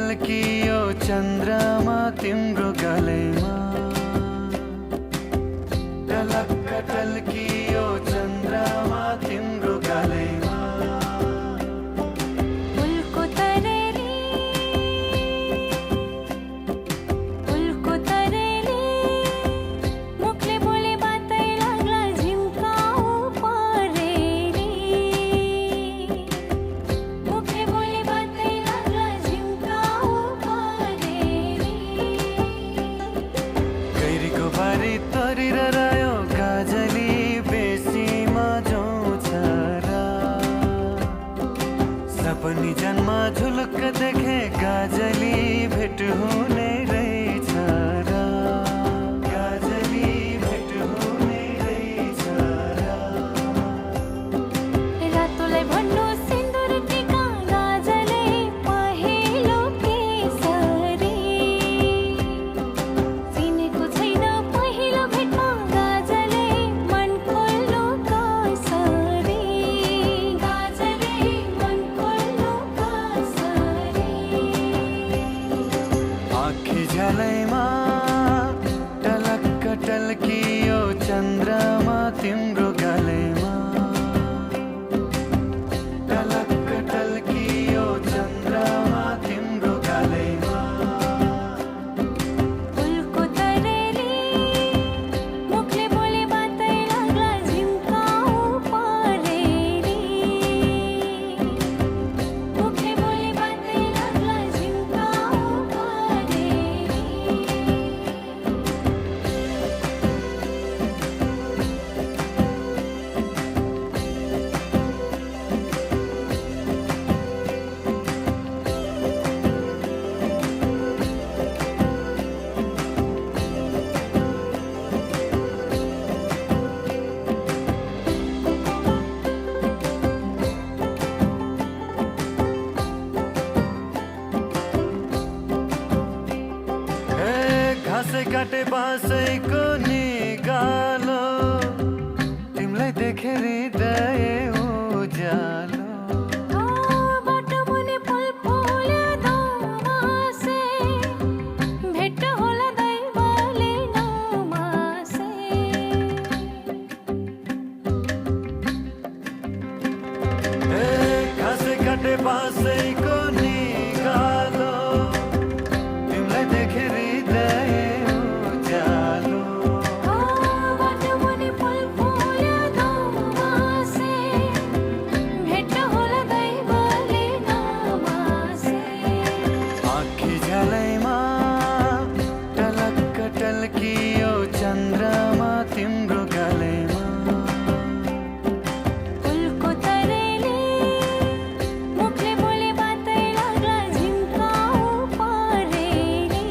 टल्कियो चन्द्रमा तिम्रो गलैमा टलक्क टल्कियो चन्द्रमा तिम्रो गलैमा तरिरह्यो गाजली बेसीमा जाउँछ र सपनी जन्म झुलुक्क देखे गाजली भेट हुने रहेछ र गाजली भेट हुने रहेछ र रातोलाई भन्नु सिन्दुर टीका गाजले पहेँलो केसरी चिनेको छैन पहिलो भेटमा गाजले मन खोल्नु कसरी गाजले मन खोल्नु कसरी आँखी झलैमा टलक्क टल्कियो चन्द्रमा तिम्रो गलैमा टलक्क टल्कियो चन्द्रमा तिम्रो गलैमा फुलको तरेली मुखले बोले बातै लाग्ला झिम्काउ परेली मुखले बोले बातै लाग्ला झिम्काउ परेली घाँसै काटे बाँसैको निगालो तिमीलाई देखेर हृदय उज्यालो बाटो मुनि फुल फुल्यो धमासे भेट होला दैवले नमासे घाँसै काटे बाँसैको निगालो तिमीलाई देखेर हृदय उज्यालो बाटो मुनि फुल फुल्यो धमासे भेट होला दैवले नमासे आँखी झलैमा टलक्क टल्कियो चन्द्रमा तिम्रो गलैमा फुलको तरेली मुखले बोले बातै लाग्ला झिम्काउ परेली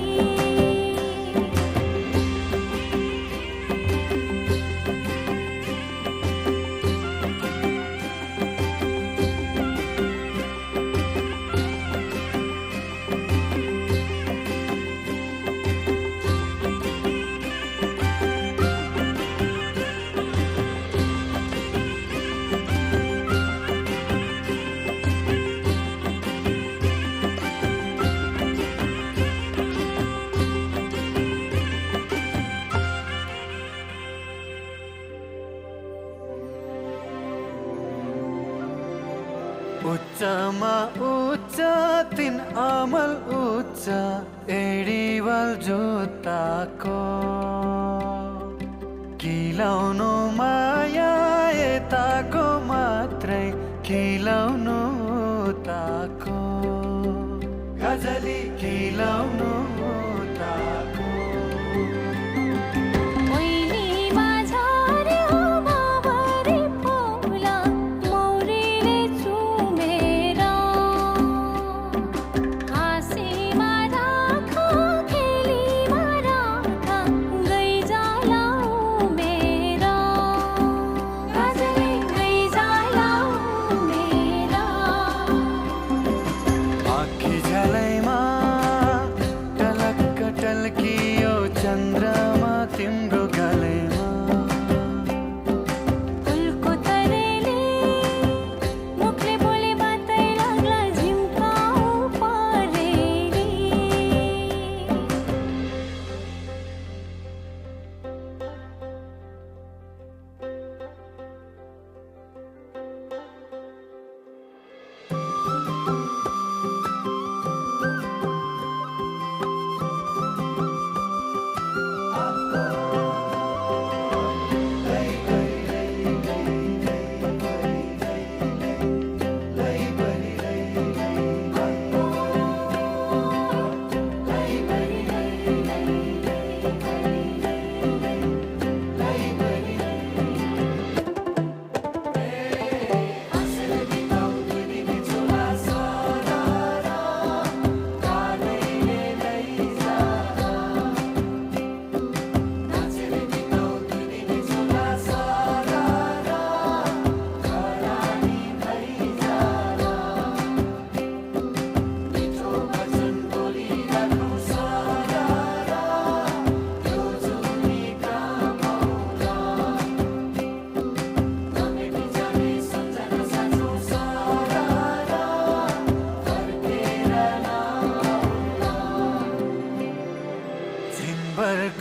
उच्चमा उच्च तिन अमल उच्च एडिवाल जुत्ताको किलाउनु माया यताको मात्रै किलाउनु उताको गजली किलाउनु उताको ओइली माझारे हो बाबरी फुला मौरीले चुमेरा हाँसीमा राखा खेलीमा राखा गैजाला उमेरा गाजले गैजाला उमेरा आँखी झलैमा टलक्क टल्कियो चन्द्रमा तिम्रो गलैमा फुलको तरेली मुखले बोले बातै लाग्ला झिम्काउ परेली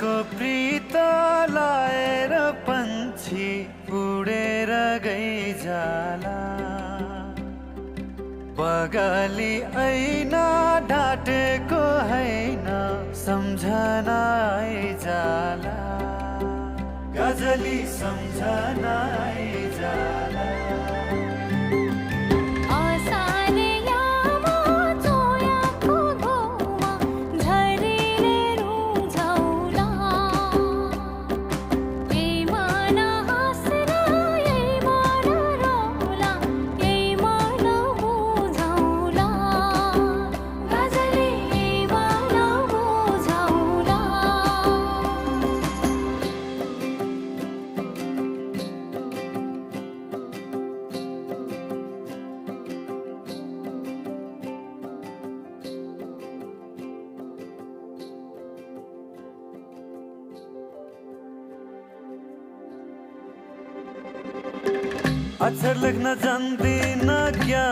को प्रीत लाएर पंछी उडेर गइजाला बगाली ऐना ढाटेको हैन सम्झना आइजाला गजली सम्झना आइजाला अक्षर लेख्न जान्दिन क्या